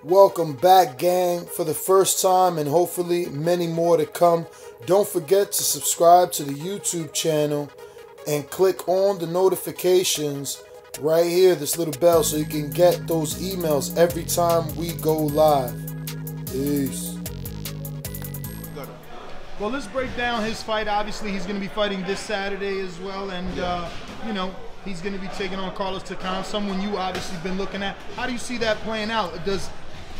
Welcome back, gang, for the first time and hopefully many more to come. Don't forget to subscribe to the YouTube channel and click on the notifications right here, this little bell, so you can get those emails every time we go live. Peace. Well, let's break down his fight. Obviously, he's going to be fighting this Saturday as well, and you know, he's going to be taking on Carlos Takam, someone you obviously been looking at. How do you see that playing out? Does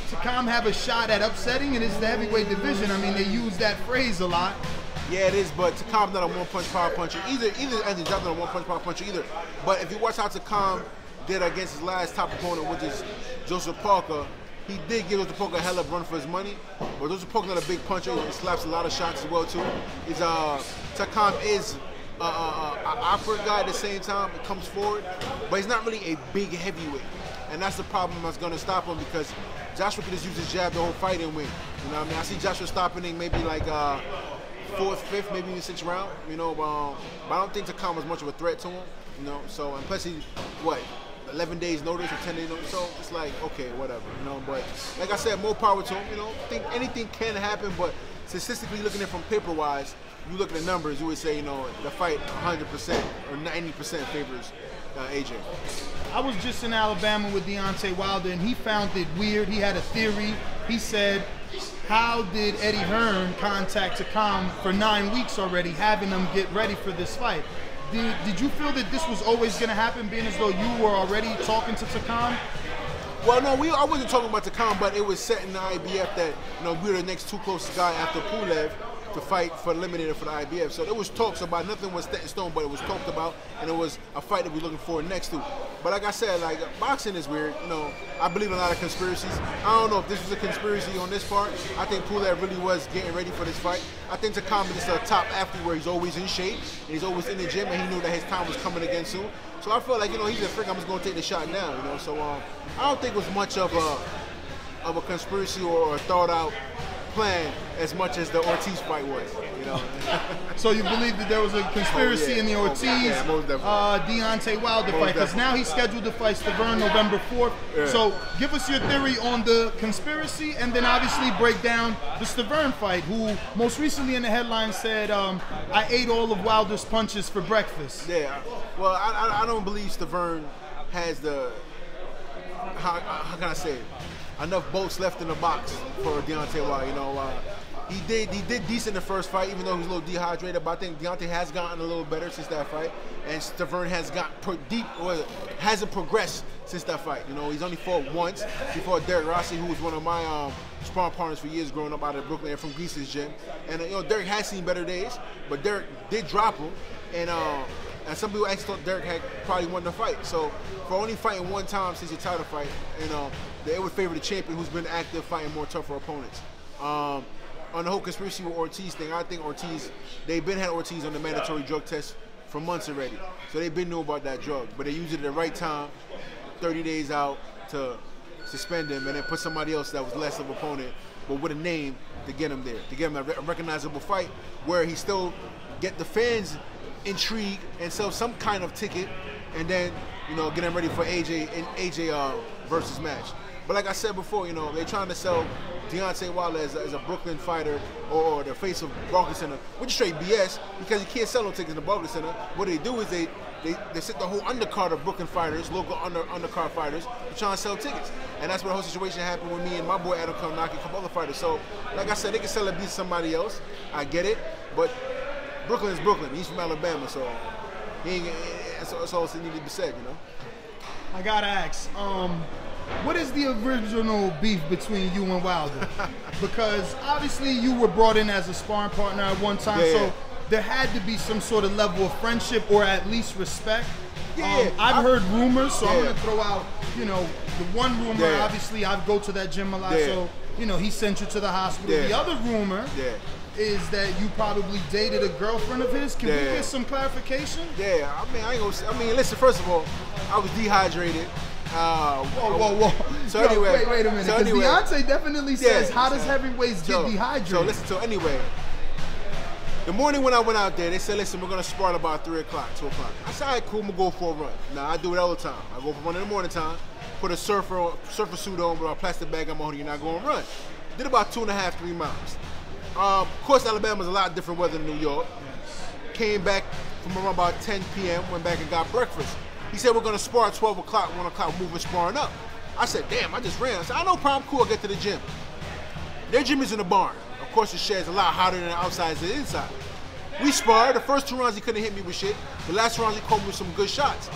Takam have a shot at upsetting? It is the heavyweight division. I mean, they use that phrase a lot. Yeah, it is, but Takam's not a one-punch power puncher. Either Anthony Johnson not a one-punch power puncher either. But if you watch how Takam did against his last top opponent, which is Joseph Parker, he did give Joseph Parker a hell of a run for his money. But Joseph Parker's not a big puncher. He slaps a lot of shots as well too. Takam is an awkward guy at the same time. He comes forward, but he's not really a big heavyweight. And that's the problem that's going to stop him, because Joshua could just use his jab the whole fight and win. You know what I mean? I see Joshua stopping in maybe like fourth, fifth, maybe even sixth round. You know, but I don't think Takam was much of a threat to him. You know, so and plus he 11 days notice or 10 days notice. So it's like, okay, whatever. You know, but like I said, more power to him. You know, I think anything can happen, but statistically looking at it from paper wise, you look at the numbers, you would say, you know, the fight 100% or 90% favors AJ. I was just in Alabama with Deontay Wilder, and he found it weird. He had a theory. He said, how did Eddie Hearn contact Takam for 9 weeks already, having them get ready for this fight? Did you feel that this was always going to happen, being as though you were already talking to Takam? Well, no, I wasn't talking about Takam, but it was set in the IBF that, you know, we were the next two closest guy after Pulev to fight for the eliminator for the IBF. So there was talks about, nothing was set in stone, but it was talked about, and it was a fight that we're looking forward next to. But like I said, like, boxing is weird. You know, I believe in a lot of conspiracies. I don't know if this was a conspiracy on this part. I think Pulev really was getting ready for this fight. I think Takam is a top athlete where he's always in shape, and he's always in the gym, and he knew that his time was coming again soon. So I feel like, you know, he's a freak. I'm just going to take the shot now, you know. So I don't think it was much of a conspiracy or a thought out plan as much as the Ortiz fight was, you know. So you believe that there was a conspiracy in the Ortiz, Deontay Wilder fight, because now he's scheduled to fight Stiverne November 4th. Yeah. So give us your theory on the conspiracy, and then obviously break down the Stiverne fight, who most recently in the headline said, I ate all of Wilder's punches for breakfast. Yeah, well, I don't believe Stiverne has the, how can I say it, enough bolts left in the box for Deontay Wilder. You know, he did decent in the first fight, even though he was a little dehydrated. But I think Deontay has gotten a little better since that fight, and Stiverne has gotten deep, or hasn't progressed since that fight. You know, he's only fought once. He fought Derek Rossi, who was one of my sparring partners for years growing up out of Brooklyn and from Grease's gym. And you know, Derek has seen better days, but Derek did drop him, and some people actually thought Derek had probably won the fight. So for only fighting one time since your title fight, you know, they would favor the champion who's been active fighting more tougher opponents. On the whole conspiracy with Ortiz thing, I think Ortiz, they've been had Ortiz on the mandatory drug test for months already. So they've been knew about that drug, but they used it at the right time, 30 days out, to suspend him and then put somebody else that was less of an opponent, but with a name to get him there, to get him a recognizable fight where he still get the fans intrigued and sell some kind of ticket, and then, you know, get him ready for AJ versus match. But like I said before, you know, they're trying to sell Deontay Wilder as a Brooklyn fighter or the face of Barclays Center, which is straight BS, because you can't sell no tickets in the Barclays Center. What they do is they sit the whole undercard of Brooklyn fighters, local undercard fighters, to try and sell tickets. And that's what the whole situation happened with me and my boy Adam Karnaki, a couple other fighters. So, like I said, they can sell it, beat somebody else. I get it, but Brooklyn is Brooklyn. He's from Alabama, so that's all that needs to be said, you know. I gotta ask, what is the original beef between you and Wilder? Because obviously you were brought in as a sparring partner at one time, so there had to be some sort of level of friendship or at least respect. I've heard rumors, so I'm gonna throw out, you know, the one rumor. Obviously, I go to that gym a lot, so you know he sent you to the hospital. The other rumor is that you probably dated a girlfriend of his. Can we get some clarification? Yeah, I mean, I ain't gonna. I mean, listen. First of all, I was dehydrated. Whoa. So anyway, wait a minute. Because Deontay definitely says, how does heavyweights get dehydrated? So listen. So anyway, the morning when I went out there, they said, listen, we're gonna spar at about 3 o'clock, 2 o'clock. I said, all right, cool, I'm gonna go for a run. Now I do it all the time. I go for a run in the morning time. put a surfer suit on with a plastic bag on my hoodie, and I go and run. Did about 2.5, 3 miles. Of course, Alabama's a lot different weather than New York. Came back from around about 10 p.m., went back and got breakfast. He said, we're going to spar at 12 o'clock, 1 o'clock, moving, sparring up. I said, damn, I just ran. I said, I know, problem, cool, I'll get to the gym. Their gym is in the barn. Of course, the shed's a lot hotter than the outside as the inside. We sparred. The first 2 rounds, he couldn't hit me with shit. The last rounds, he caught me with some good shots.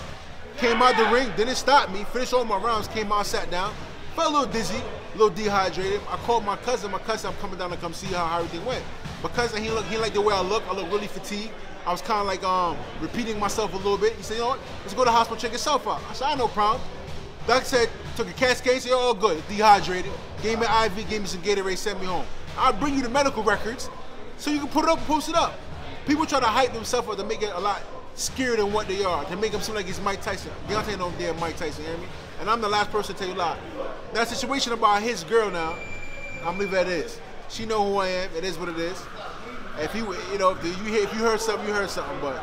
Came out the ring, didn't stop me, finished all my rounds, came out, sat down. Felt a little dizzy, a little dehydrated. I called my cousin. My cousin, I'm coming down to come see how everything went. My cousin, he liked the way I look. I look really fatigued. I was kind of like repeating myself a little bit. He said, you know what, let's go to the hospital, check yourself out. I said, I had no problem. Doctor said, took a CAT scan, said, all good, dehydrated. Gave me an IV, gave me some Gatorade, sent me home. I'll bring you the medical records so you can put it up and post it up. People try to hype themselves up to make it a lot scarier than what they are, to make them seem like it's Mike Tyson. Deontay ain't no damn Mike Tyson, you hear me? And I'm the last person to tell you a lie. That situation about his girl now, I'm leaving that is. She know who I am. It is what it is. If you know, if you heard something, you heard something. But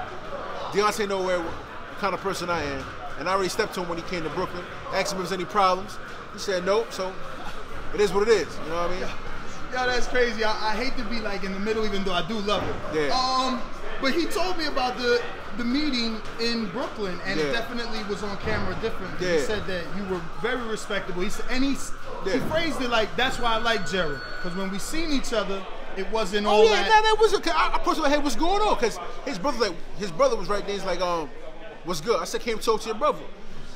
Deontay know what kind of person I am. And I already stepped to him when he came to Brooklyn. Asked him if there's any problems. He said nope. So it is what it is. You know what I mean? Yeah, that's crazy. I hate to be like in the middle, even though I do love it. Yeah. But he told me about the meeting in Brooklyn, and it definitely was on camera differently. He said that you were very respectable. He said, and he phrased it like, that's why I like Jarrell, because when we seen each other, it wasn't all that. Yeah, that was okay. I personally, hey, what's going on? Because his brother was right there. He's like, what's good? I said, came to talk to your brother.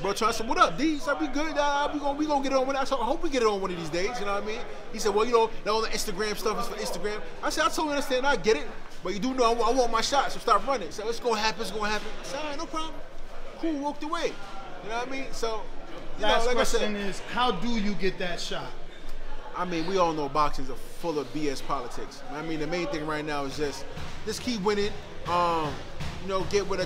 Bro, I said, what up, D? He said, we good. We gonna get it on one. I said, I hope we get it on one of these days. You know what I mean? He said, well, you know, all the Instagram stuff is for Instagram. I said, I totally understand. I get it. But you do know I want my shot, so stop running. So it's gonna happen. It's gonna happen. I said, all right, no problem. Cool, walked away. You know what I mean? So, last like question is, how do you get that shot? I mean, we all know boxing's full of BS politics. I mean, the main thing right now is just keep winning. You know, get with a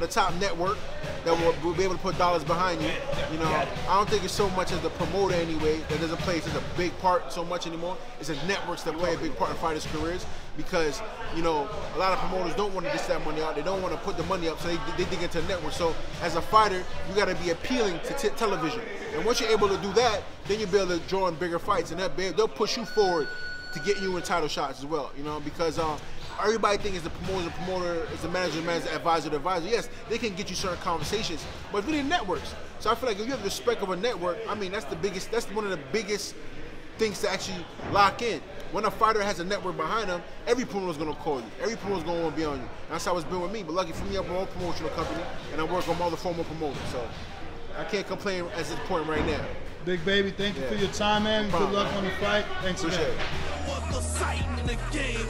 top network that will be able to put dollars behind you. You know, I don't think it's so much as the promoter anyway that doesn't play such a big part so much anymore. It's the networks that play a big part in fighters' careers because, you know, a lot of promoters don't want to dish that money out. They don't want to put the money up, so they dig into the network. So as a fighter, you got to be appealing to television. And once you're able to do that, then you'll be able to draw in bigger fights, and they'll push you forward to get you in title shots as well. You know, because everybody thinks the promoter is the manager, the advisor, the advisor. Yes, they can get you certain conversations, but it's really networks. So I feel like if you have the respect of a network, I mean, that's one of the biggest things to actually lock in. When a fighter has a network behind them, every promoter's gonna call you. Every promoter's gonna want to be on you. That's how it's been with me. But lucky for me, I have my own promotional company, and I work on all the former promoters. So I can't complain at this point right now. Big baby, thank you for your time, man. Good luck on the fight. Thanks again. Appreciate it.